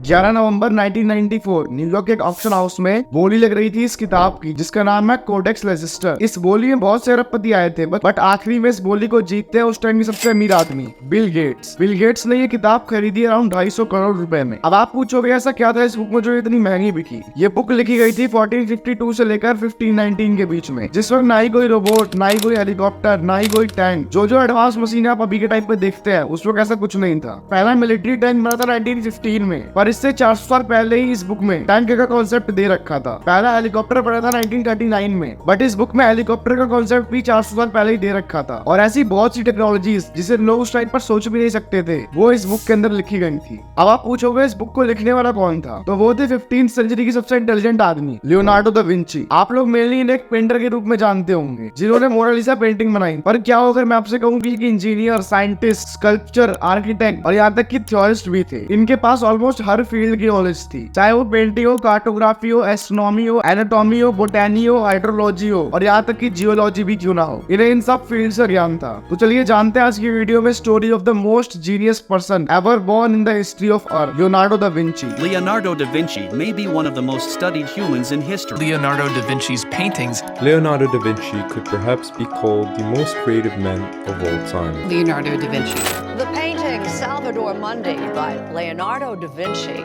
11 नवंबर 1994 New York के एक auction house में बोली लग रही थी इस किताब की, जिसका नाम है कोडेक्स लेजिस्टर। इस बोली में बहुत से अरबपति आए थे, बट आखिरी में इस बोली को जीतते हैं उस टाइम की सबसे अमीर आदमी बिल गेट्स। बिल गेट्स ने ये किताब खरीदी अराउंड 250 करोड़ रुपए में। अब आप पूछोगे ऐसा क्या था इस बुक में जो इतनी महंगी बिकी। ये बुक लिखी गई थी 1452 से लेकर 1519 के बीच में, जिस वक्त ना ही कोई रोबोट, ना ही कोई हेलीकॉप्टर, ना ही कोई टैंक, जो एडवांस मशीन आप अभी के टाइम पे देखते हैं उस वक्त ऐसा कुछ नहीं था। पहला मिलिट्री टैंक बना था 1915 में, पर इससे 400 साल पहले ही इस बुक में टैंक का कॉन्सेप्ट दे रखा था। पहला हेलीकॉप्टर बना था 1939 में, बट इस बुक में हेलीकॉप्टर का कॉन्सेप्ट भी 400 साल पहले ही दे रखा था। और ऐसी बहुत सी टेक्नोलॉजीज जिसे लोग उस टाइम पर सोच भी नहीं सकते थे, वो इस बुक के अंदर लिखी गई थी। अब आप पूछोगे इस बुक को लिखने वाला कौन था, तो वो थे 15th सेंचुरी की सबसे इंटेलिजेंट आदमी लियोनार्डो दा विंची। आप लोग मेनली इन्हें एक पेंटर के रूप में जानते होंगे, जिन्होंने मोनालिसा पेंटिंग बनाई। पर क्या अगर मैं आपसे कहूँ कि इंजीनियर, साइंटिस्ट, स्कल्पचर, आर्किटेक्ट और यहाँ तक कि थ्योरिस्ट भी थे। इनके पास ऑलमोस्ट हर फील्ड की नॉलेज थी, चाहे वो पेंटिंग हो, कार्टोग्राफी हो, एस्ट्रोनॉमी हो, एनाटॉमी हो, बोटैनी हो, हाइड्रोलॉजी हो और यहाँ तक कि जियोलॉजी भी क्यों ना हो, इन्हें इन सब फील्ड से ज्ञान था। तो चलिए जानते हैं आज की वीडियो में story of the most genius person ever born in the history of earth, Leonardo da Vinci. Leonardo da Vinci may be one of the most studied humans in history. Leonardo da Vinci's paintings. Leonardo da Vinci could perhaps be called the most creative man of all time. Leonardo da Vinci. The painting Salvador Mundi by Leonardo da Vinci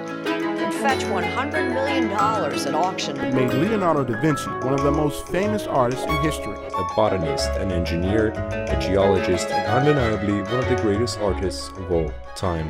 would fetch $100 million at auction. Made Leonardo da Vinci one of the most famous artists in history. A botanist, an engineer, a geologist, and undeniably one of the greatest artists of all time.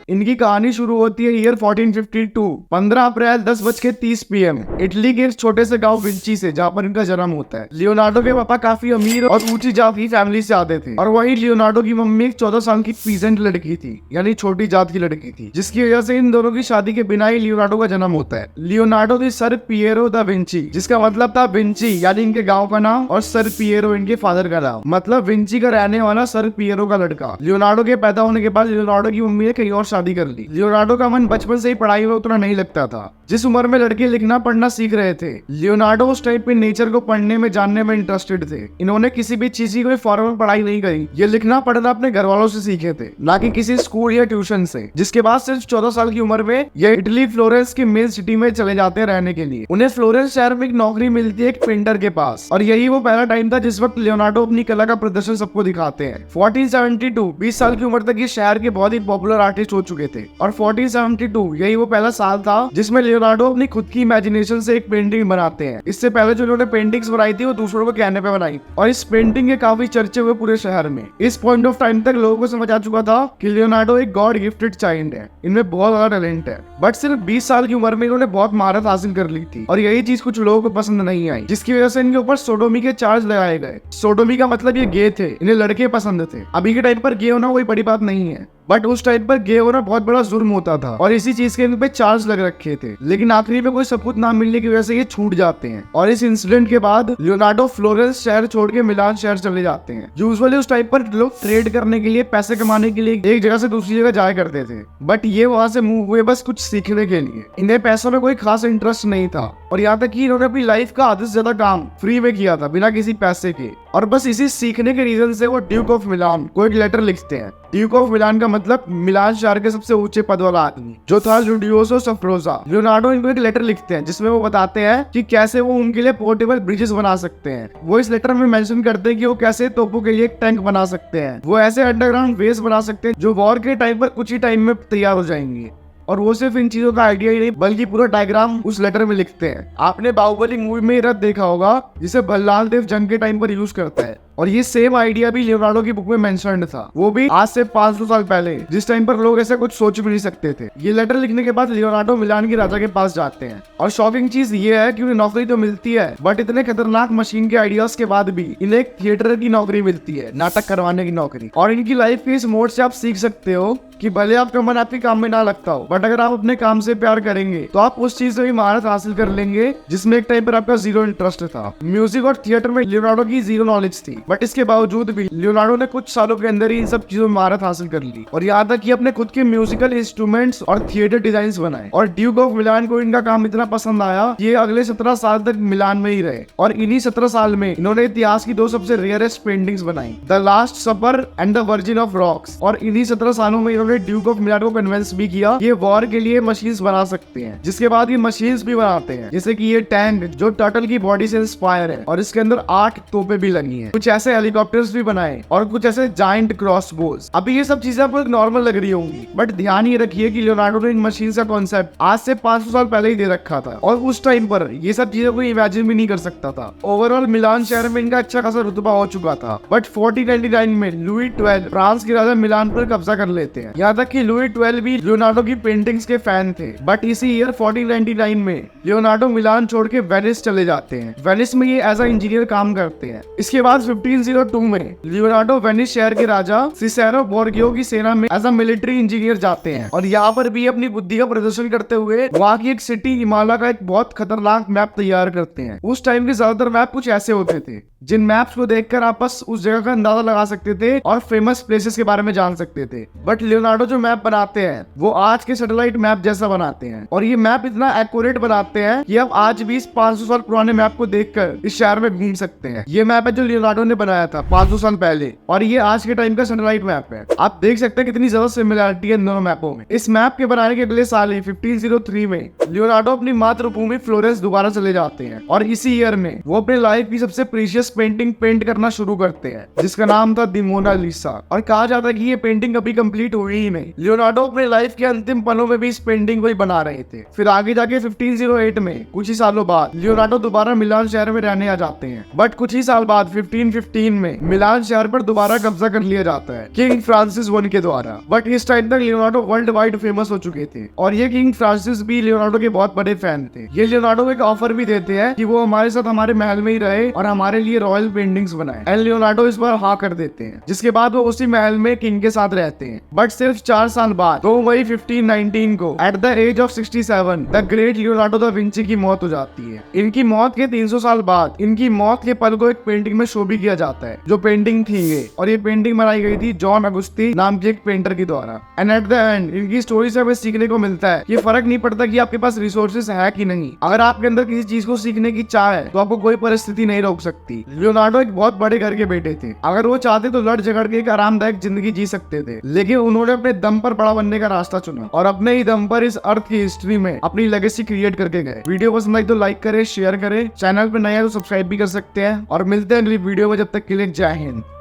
इनकी कहानी शुरू होती है year 1452 15 अप्रैल 10:30 PM Italy के एक छोटे से गांव विंची से, जहां पर इनका जन्म होता है। लियोनार्डो के पापा काफी अमीर और ऊंची जात की फैमिली से आते थे, और वहीं लियोनार्डो की मम्मी एक 14 साल की पीजेंट लड़की थी, यानी छोटी जात की लड़की थी, जिसकी वजह से इन दोनों की शादी के बिना ही लियोनार्डो का जन्म होता है। लियोनार्डो दी सर पिएरो दा विंची, जिसका मतलब था विंची यानी इनके गाँव का नाम, और सर पिएरो इनके फादर का नाम, मतलब विंची का रहने वाला सर पिएरो का लड़का। लियोनार्डो के पैदा होने के बाद लियोनार्डो की मम्मी ने कहीं और शादी कर ली। लियोनार्डो का मन बचपन से ही पढ़ाई में उतना नहीं लगता था। जिस उम्र में लड़के लिखना पढ़ना सीख रहे थे, लियोनार्डो उस टाइप पे नेचर को पढ़ने में, जानने में इंटरेस्टेड थे। इन्होंने किसी भी चीज की कोई फॉर्मल पढ़ाई नहीं करी, ये लिखना पढ़ना अपने घर वालों से सीखे थे, ना कि किसी स्कूल या ट्यूशन से। जिसके बाद सिर्फ 14 साल की उम्र में ये इटली फ्लोरेंस की मेन सिटी में चले जाते हैं रहने के लिए। उन्हें फ्लोरेंस शहर में एक नौकरी मिलती है एक पेंटर के पास, और यही वो पहला टाइम था जिस वक्त लियोनार्डो अपनी कला का प्रदर्शन सबको दिखाते हैं। 1472 20 साल की उम्र तक ये शहर के बहुत ही पॉपुलर आर्टिस्ट हो चुके थे, और 1472 यही वो पहला साल था जिसमें लियोनार्डो अपनी खुद की इमेजिनेशन से एक पेंटिंग बनाते हैं। इससे पहले जो उन्होंने पेंटिंग्स बनाई थी वो दूसरों को कहने पे बनाई, और इस पेंटिंग के काफी चर्चे हुए पूरे शहर में। इस पॉइंट ऑफ टाइम तक लोगों को समझ आ चुका था कि लियोनार्डो एक गॉड गिफ्टेड चाइल्ड है, इनमें बहुत ज्यादा टैलेंट है। बट सिर्फ 20 साल की उम्र में इन्होंने बहुत महारत हासिल कर ली थी, और यही चीज कुछ लोगों को पसंद नहीं आई, जिसकी वजह से इनके ऊपर सोडोमी के चार्ज लगाए गए। सोडोमी का मतलब ये गे थे, इन्हें लड़के पसंद थे। अभी के टाइम पर गे होना कोई बड़ी बात नहीं है, बट उस टाइम पर गे होना बहुत बड़ा जुर्म होता था, और इसी चीज के इन पे चार्ज लग रखे थे। लेकिन आखिरी में कोई सबूत ना मिलने की वजह से ये छूट जाते हैं, और इस इंसिडेंट के बाद लियोनार्डो फ्लोरेंस शहर छोड़ के मिलान शहर चले जाते हैं। यूजुअली उस टाइम पर लोग ट्रेड करने के लिए, पैसे कमाने के लिए एक जगह से दूसरी जगह जाया करते थे, बट ये वहां से मूव हुए बस कुछ सीखने के लिए। इन्हें पैसों में कोई खास इंटरेस्ट नहीं था, और यहाँ तक कि इन्होंने अपनी लाइफ का आधे से ज्यादा काम फ्री में किया था, बिना किसी पैसे के। और बस इसी सीखने के रीजन से वो ड्यूक ऑफ मिलान को एक लेटर लिखते हैं। ड्यूक ऑफ मिलान का मतलब मिलान शहर के सबसे ऊंचे पद वाला आदमी, जो था जुडियोसो सफ्रोजा। लियोनार्डो इनको एक लेटर लिखते हैं जिसमें वो बताते हैं कि कैसे वो उनके लिए पोर्टेबल ब्रिजेस बना सकते हैं। वो इस लेटर में मेंशन करते हैं कि वो कैसे तोपों के लिए एक टैंक बना सकते हैं, वो ऐसे अंडरग्राउंड वेस बना सकते हैं जो वॉर के टाइम पर कुछ ही टाइम में तैयार हो जाएंगे। और वो सिर्फ इन चीजों का आइडिया ही नहीं, बल्कि पूरा डायग्राम उस लेटर में लिखते हैं। आपने बाहुबली मूवी में रथ देखा होगा, जिसे भल्लाल देव जंग के टाइम पर यूज करता है, और ये सेम आइडिया भी लियोनार्डो की बुक में मेंशन्ड था, वो भी आज से 500 साल पहले, जिस टाइम पर लोग ऐसा कुछ सोच भी नहीं सकते थे। ये लेटर लिखने के बाद लियोनार्डो मिलान के राजा के पास जाते हैं, और शॉकिंग चीज ये है कि उन्हें नौकरी तो मिलती है, बट इतने खतरनाक मशीन के आइडियाज के बाद भी इन्हें एक थिएटर की नौकरी मिलती है, नाटक करवाने की नौकरी। और इनकी लाइफ के इस मोड से आप सीख सकते हो कि भले आपका मन आपके काम में ना लगता हो, बट अगर आप अपने काम से प्यार करेंगे तो आप उस चीज से भी महारत हासिल कर लेंगे जिसमें एक टाइम पर आपका जीरो इंटरेस्ट था। म्यूजिक और थिएटर में लियोनार्डो की जीरो नॉलेज थी, बट इसके बावजूद भी लियोनार्डो ने कुछ सालों के अंदर ही इन सब चीजों में महारत हासिल कर ली और यहाँ तक कि अपने खुद के म्यूजिकल इंस्ट्रूमेंट्स और थिएटर डिजाइन बनाए। और ड्यूक ऑफ मिलान को इनका काम इतना पसंद आया कि ये अगले 17 साल तक मिलान में ही रहे और इन्हीं 17 साल में इन्होंने इतिहास की 2 सबसे रेयरेस्ट पेंटिंग्स बनाई, the Last Supper and the Virgin of Rocks. और इन्हीं 17 सालों में इन्होंने ड्यूक ऑफ मिलान को कन्विंस भी किया ये वॉर के लिए मशीन्स बना सकते हैं, जिसके बाद ये मशीन्स भी बनाते हैं, जैसे कि ये टैंक जो टर्टल की बॉडी से इंस्पायर है और इसके अंदर 8 तोपे भी लगी हैं। कुछ ऐसे हेलीकॉप्टर्स भी बनाए और कुछ ऐसे जायंट क्रॉसबोज। अभी ये सब चीजें आपको नॉर्मल लग रही होंगी, बट ध्यान ये रखिए कि लियोनार्डो ने इन मशीन का कॉन्सेप्ट आज से 500 साल पहले ही दे रखा था और उस टाइम पर ये सब चीजें कोई इमेजिन भी नहीं कर सकता था। ओवरऑल मिलान शहर में इनका अच्छा खासा रुतबा हो चुका था, बट 1499 में लुई 12 फ्रांस के राजा मिलान पर कब्जा कर लेते हैं। यहाँ तक कि लुई 12 भी लियोनार्डो की पेंटिंग्स के फैन थे। बट इसी ईयर 1499 में लियोनार्डो मिलान छोड़ के वेनिस चले जाते हैं। वेनिस में ये एज अ इंजीनियर काम करते हैं। इसके बाद 1502 में लियोनार्डो वेनिस शहर के राजा सिसेरो बोर्गियो की सेना में एज अ मिलिट्री इंजीनियर जाते हैं और यहाँ पर भी अपनी बुद्धि का प्रदर्शन करते हुए वहाँ की एक सिटी हिमालय का एक बहुत खतरनाक मैप तैयार करते हैं। उस टाइम के ज्यादातर मैप कुछ ऐसे होते थे जिन मैप्स को देखकर आप बस उस जगह का अंदाजा लगा सकते थे और फेमस प्लेसेस के बारे में जान सकते थे। बट लियोनार्डो जो मैप बनाते हैं वो आज के सैटेलाइट मैप जैसा बनाते हैं और ये मैप इतना एक्यूरेट बनाते हैं कि आप आज भी 500 साल पुराने मैप को देखकर इस शहर में घूम सकते हैं। ये मैप है जो लियोनार्डो ने बनाया था 500 साल पहले और ये आज के टाइम का सैटेलाइट मैप है। आप देख सकते हैं कितनी ज्यादा सिमिलरिटी है इन दोनों मैपों में। इस मैप के बनाने के अगले साल ही 1503 में लियोनार्डो अपनी मातृभूमि फ्लोरेंस दोबारा चले जाते हैं और इसी ईयर में वो अपने लाइफ की सबसे प्रीशियस पेंटिंग पेंट करना शुरू करते हैं जिसका नाम था दी मोनालिसा। और कहा जाता है कि ये पेंटिंग अभी कंप्लीट हुई ही नहीं। लियोनार्डो अपने लाइफ के अंतिम पलों में भी इस पेंटिंग को ही बना रहे थे। फिर आगे जाके 1508 में कुछ ही सालों बाद लियोनार्डो दोबारा मिलान शहर में रहने आ जाते हैं। बट कुछ ही साल बाद 1515 में मिलान शहर पर दोबारा कब्जा कर लिया जाता है किंग फ्रांसिस I के द्वारा। बट इस टाइम तक लियोनार्डो वर्ल्ड वाइड फेमस हो चुके थे और ये किंग फ्रांसिस भी लियोनार्डो के बहुत बड़े फैन थे। ये लियोनार्डो को एक ऑफर भी देते हैं कि वो हमारे साथ हमारे महल में ही रहे और हमारे लिए रॉयल पेंटिंग्स बनाए। एंड लियोनार्डो इस बार हाँ कर देते हैं, जिसके बाद वो उसी महल में किंग के साथ रहते हैं। बट सिर्फ 4 साल बाद 2 मई 1519 को at the age of 67 the great Leonardo da Vinci की मौत हो जाती है। इनकी मौत के 300 साल बाद इनकी मौत के पल को एक पेंटिंग में शो भी किया जाता है जो पेंटिंग थी ये, और ये पेंटिंग बनाई गई थी जॉन अगुस्ती नाम के एक पेंटर के द्वारा। एंड एट द एंड इनकी स्टोरी से हमें सीखने को मिलता है कि फर्क नहीं पड़ता कि आपके पास रिसोर्सेस है कि नहीं, अगर आपके अंदर किसी चीज को सीखने की चाह है तो आपको कोई परिस्थिति नहीं रोक सकती। लियोनार्डो एक बहुत बड़े घर के बेटे थे। अगर वो चाहते तो लड़ झगड़ के एक आरामदायक जिंदगी जी सकते थे, लेकिन उन्होंने अपने दम पर बड़ा बनने का रास्ता चुना और अपने ही दम पर इस अर्थ की हिस्ट्री में अपनी लेगेसी क्रिएट करके गए। वीडियो पसंद आई तो लाइक करें, शेयर करें, चैनल पर नया तो सब्सक्राइब भी कर सकते हैं और मिलते हैं अगली वीडियो में। जब तक के लिए जय हिंद।